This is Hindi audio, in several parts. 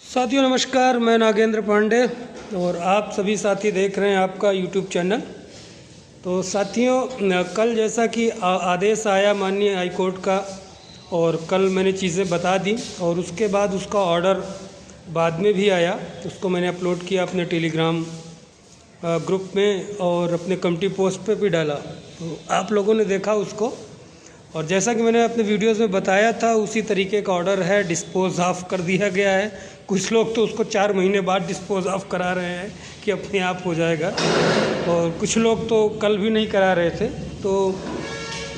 साथियों नमस्कार, मैं नागेंद्र पांडे और आप सभी साथी देख रहे हैं आपका यूट्यूब चैनल। तो साथियों, कल जैसा कि आदेश आया माननीय हाई कोर्ट का और कल मैंने चीज़ें बता दी और उसके बाद उसका ऑर्डर बाद में भी आया, उसको मैंने अपलोड किया अपने टेलीग्राम ग्रुप में और अपने कम्युनिटी पोस्ट पे भी डाला। तो आप लोगों ने देखा उसको, और जैसा कि मैंने अपने वीडियोस में बताया था उसी तरीके का ऑर्डर है, डिस्पोज ऑफ कर दिया गया है। कुछ लोग तो उसको 4 महीने बाद डिस्पोज ऑफ करा रहे हैं कि अपने आप हो जाएगा, और कुछ लोग तो कल भी नहीं करा रहे थे। तो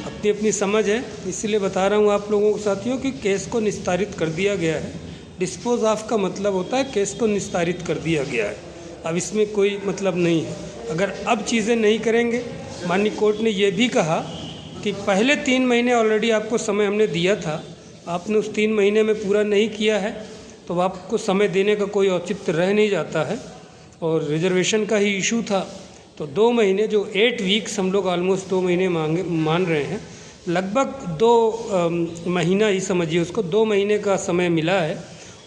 अपनी अपनी समझ है, इसीलिए बता रहा हूँ आप लोगों को साथियों कि केस को निस्तारित कर दिया गया है। डिस्पोज ऑफ का मतलब होता है केस को निस्तारित कर दिया गया है, अब इसमें कोई मतलब नहीं है। अगर अब चीज़ें नहीं करेंगे, माननीय कोर्ट ने ये भी कहा कि पहले 3 महीने ऑलरेडी आपको समय हमने दिया था, आपने उस 3 महीने में पूरा नहीं किया है तो आपको समय देने का कोई औचित्य रह नहीं जाता है। और रिजर्वेशन का ही इशू था, तो 2 महीने जो 8 वीक्स हम लोग ऑलमोस्ट 2 महीने मान रहे हैं, लगभग 2 महीना ही समझिए उसको, 2 महीने का समय मिला है।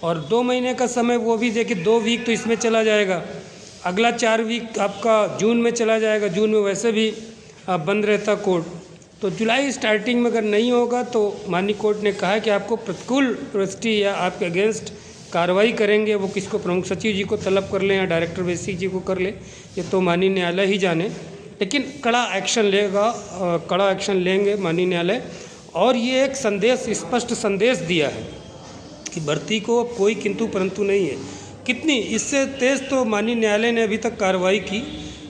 और 2 महीने का समय वो भी देखिए, 2 वीक तो इसमें चला जाएगा, अगला 4 वीक आपका जून में चला जाएगा। जून में वैसे भी बंद रहता कोर्ट, तो जुलाई स्टार्टिंग में अगर नहीं होगा तो माननीय कोर्ट ने कहा कि आपको प्रतिकूल प्रविष्टि या आपके अगेंस्ट कार्रवाई करेंगे। वो किसको, प्रमुख सचिव जी को तलब कर लें या डायरेक्टर बेसिक जी को कर ले, ये तो माननीय न्यायालय ही जाने, लेकिन कड़ा एक्शन लेगा, कड़ा एक्शन लेंगे माननीय न्यायालय। और ये एक संदेश, स्पष्ट संदेश दिया है कि भर्ती को अब कोई किंतु परंतु नहीं है। कितनी इससे तेज़ तो माननीय न्यायालय ने अभी तक कार्रवाई की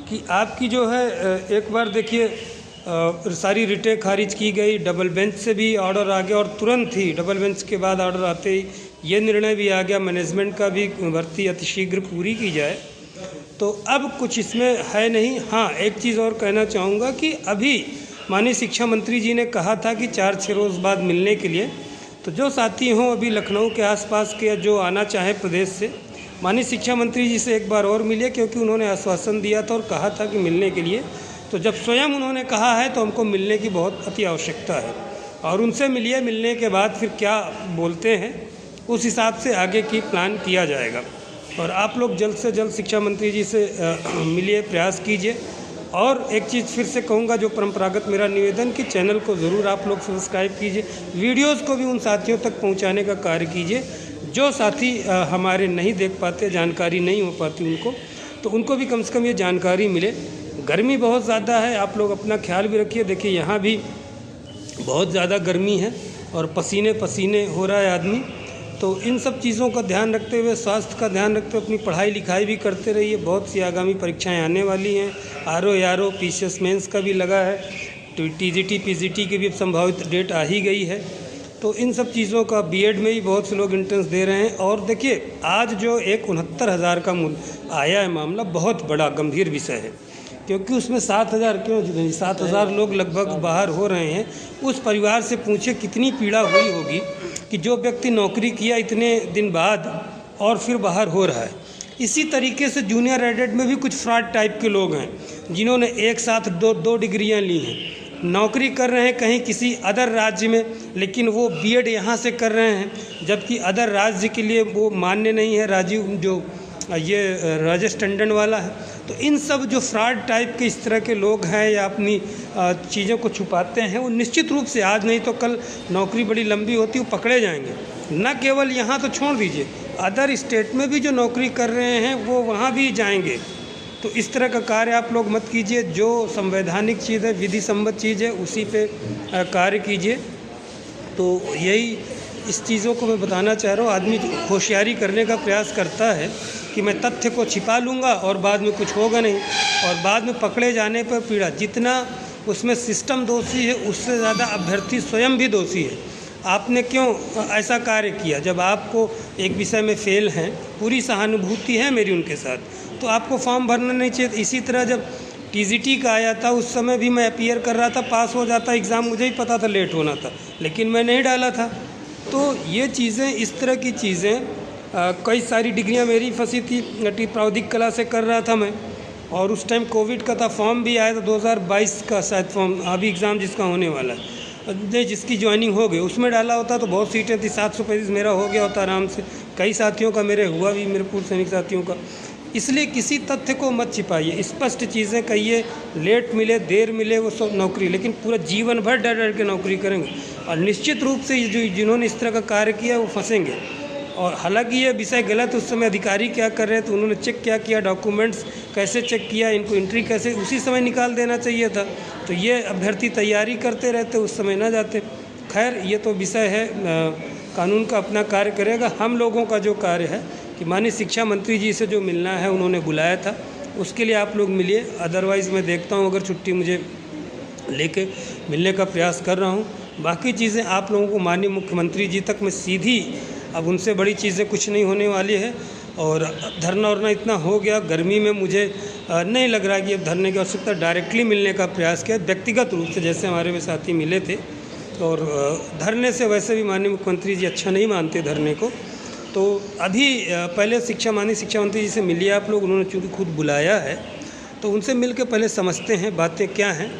कि आपकी जो है, एक बार देखिए सारी रिटें खारिज की गई, डबल बेंच से भी ऑर्डर आ गया और तुरंत ही डबल बेंच के बाद ऑर्डर आते ही ये निर्णय भी आ गया मैनेजमेंट का भी, भर्ती अतिशीघ्र पूरी की जाए। तो अब कुछ इसमें है नहीं। हाँ, एक चीज़ और कहना चाहूँगा कि अभी माननीय शिक्षा मंत्री जी ने कहा था कि 4-6 रोज़ बाद मिलने के लिए, तो जो साथी हों अभी लखनऊ के आसपास के, जो आना चाहें प्रदेश से, माननीय शिक्षा मंत्री जी से एक बार और मिलिए, क्योंकि उन्होंने आश्वासन दिया था और कहा था कि मिलने के लिए। तो जब स्वयं उन्होंने कहा है तो हमको मिलने की बहुत अति आवश्यकता है, और उनसे मिलिए, मिलने के बाद फिर क्या बोलते हैं उस हिसाब से आगे की प्लान किया जाएगा। और आप लोग जल्द से जल्द शिक्षा मंत्री जी से मिलिए, प्रयास कीजिए। और एक चीज़ फिर से कहूँगा, जो परंपरागत मेरा निवेदन कि चैनल को ज़रूर आप लोग सब्सक्राइब कीजिए, वीडियोज़ को भी उन साथियों तक पहुँचाने का कार्य कीजिए जो साथी हमारे नहीं देख पाते, जानकारी नहीं हो पाती उनको, तो उनको भी कम से कम ये जानकारी मिले। गर्मी बहुत ज़्यादा है, आप लोग अपना ख्याल भी रखिए। देखिए यहाँ भी बहुत ज़्यादा गर्मी है और पसीने पसीने हो रहा है आदमी। तो इन सब चीज़ों का ध्यान रखते हुए, स्वास्थ्य का ध्यान रखते हुए अपनी पढ़ाई लिखाई भी करते रहिए। बहुत सी आगामी परीक्षाएं आने वाली हैं, आरओ पीसीएस मेंस का भी लगा है, टीजीटी पीजीटी की भी संभावित डेट आ ही गई है। तो इन सब चीज़ों का बीएड में ही बहुत से लोग एंट्रेंस दे रहे हैं। और देखिए आज जो 69,000 का आया है मामला, बहुत बड़ा गंभीर विषय है, क्योंकि उसमें 7,000 क्यों नहीं, 7,000 लोग लगभग बाहर हो रहे हैं। उस परिवार से पूछे कितनी पीड़ा हुई होगी कि जो व्यक्ति नौकरी किया इतने दिन बाद और फिर बाहर हो रहा है। इसी तरीके से जूनियर एडेड में भी कुछ फ्रॉड टाइप के लोग हैं जिन्होंने एक साथ दो डिग्रियां ली हैं, नौकरी कर रहे हैं कहीं किसी अदर राज्य में, लेकिन वो बीएड यहाँ से कर रहे हैं, जबकि अदर राज्य के लिए वो मान्य नहीं है, राजीव जो ये राजेश टंडन वाला है। तो इन सब जो फ्रॉड टाइप के इस तरह के लोग हैं या अपनी चीज़ों को छुपाते हैं, वो निश्चित रूप से आज नहीं तो कल, नौकरी बड़ी लंबी होती है, वो पकड़े जाएंगे। न केवल यहाँ तो छोड़ दीजिए, अदर स्टेट में भी जो नौकरी कर रहे हैं वो वहाँ भी जाएंगे। तो इस तरह का कार्य आप लोग मत कीजिए। जो संवैधानिक चीज़ है, विधि सम्मत चीज़ है, उसी पे कार्य कीजिए। तो यही इस चीज़ों को मैं बताना चाह रहा हूँ। आदमी होशियारी करने का प्रयास करता है कि मैं तथ्य को छिपा लूँगा और बाद में कुछ होगा नहीं, और बाद में पकड़े जाने पर पीड़ा। जितना उसमें सिस्टम दोषी है, उससे ज़्यादा अभ्यर्थी स्वयं भी दोषी है। आपने क्यों ऐसा कार्य किया? जब आपको एक विषय में फेल हैं, पूरी सहानुभूति है मेरी उनके साथ, तो आपको फॉर्म भरना नहीं चाहिए। इसी तरह जब टीजीटी का आया था, उस समय भी मैं अपीयर कर रहा था, पास हो जाता एग्ज़ाम, मुझे ही पता था लेट होना था, लेकिन मैं नहीं डाला था। तो ये चीज़ें, इस तरह की चीज़ें, कई सारी डिग्रियां मेरी फंसी थी। प्रावधिक कला से कर रहा था मैं, और उस टाइम कोविड का था, फॉर्म भी आया था 2022 का शायद फॉर्म, अभी एग्ज़ाम जिसका होने वाला है, जिसकी ज्वाइनिंग हो गई, उसमें डाला होता तो बहुत सीटें थी, 735 मेरा हो गया होता आराम से, कई साथियों का मेरे हुआ भी, मेरे पूर्व सैनिक साथियों का। इसलिए किसी तथ्य को मत छिपाइए, स्पष्ट चीज़ें कहिए, लेट मिले देर मिले वो सब नौकरी, लेकिन पूरा जीवन भर डर डर के नौकरी करेंगे और निश्चित रूप से जो जिन्होंने इस तरह का कार्य किया वो फंसेंगे। और हालांकि ये विषय गलत, उस समय अधिकारी क्या कर रहे थे, उन्होंने चेक क्या किया, डॉक्यूमेंट्स कैसे चेक किया, इनको एंट्री कैसे, उसी समय निकाल देना चाहिए था। तो ये अभ्यर्थी तैयारी करते रहते, उस समय ना जाते। खैर ये तो विषय है, कानून का अपना कार्य करेगा। हम लोगों का जो कार्य है कि माननीय शिक्षा मंत्री जी से जो मिलना है, उन्होंने बुलाया था, उसके लिए आप लोग मिलिए। अदरवाइज़ मैं देखता हूँ अगर छुट्टी मुझे लेके मिलने का प्रयास कर रहा हूँ। बाकी चीज़ें आप लोगों को माननीय मुख्यमंत्री जी तक मैं सीधी, अब उनसे बड़ी चीज़ें कुछ नहीं होने वाली है। और धरना वरना इतना हो गया, गर्मी में मुझे नहीं लग रहा कि अब धरने की आवश्यकता। डायरेक्टली मिलने का प्रयास किया व्यक्तिगत रूप से, जैसे हमारे वे साथी मिले थे। और धरने से वैसे भी माननीय मुख्यमंत्री जी अच्छा नहीं मानते धरने को। तो अभी पहले माननीय शिक्षा मंत्री जी से मिलिए आप लोग, उन्होंने चूँकि खुद बुलाया है तो उनसे मिल के पहले समझते हैं बातें क्या हैं,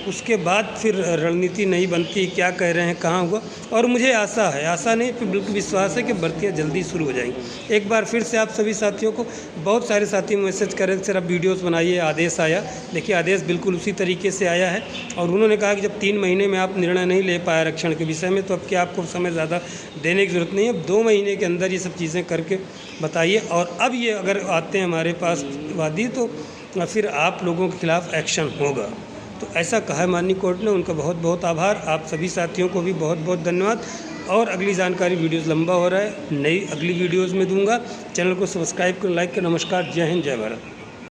उसके बाद फिर रणनीति नहीं बनती, क्या कह रहे हैं, कहाँ हुआ। और मुझे आशा है, आशा नहीं फिर बिल्कुल विश्वास है कि भर्तियाँ जल्दी शुरू हो जाएंगी। एक बार फिर से आप सभी साथियों को, बहुत सारे साथी मैसेज कर रहे थे सर आप वीडियोज़ बनाइए, आदेश आया। देखिए आदेश बिल्कुल उसी तरीके से आया है। और उन्होंने कहा कि जब 3 महीने में आप निर्णय नहीं ले पाए आरक्षण के विषय में, तो अब क्या आपको समय ज़्यादा देने की ज़रूरत नहीं है, अब 2 महीने के अंदर ये सब चीज़ें करके बताइए। और अब ये अगर आते हैं हमारे पास वादी तो फिर आप लोगों के खिलाफ़ एक्शन होगा। तो ऐसा कहा है माननीय कोर्ट ने, उनका बहुत बहुत आभार। आप सभी साथियों को भी बहुत बहुत धन्यवाद। और अगली जानकारी, वीडियोस लंबा हो रहा है, नई अगली वीडियोस में दूंगा। चैनल को सब्सक्राइब करें, लाइक करें। नमस्कार, जय हिंद, जय भारत।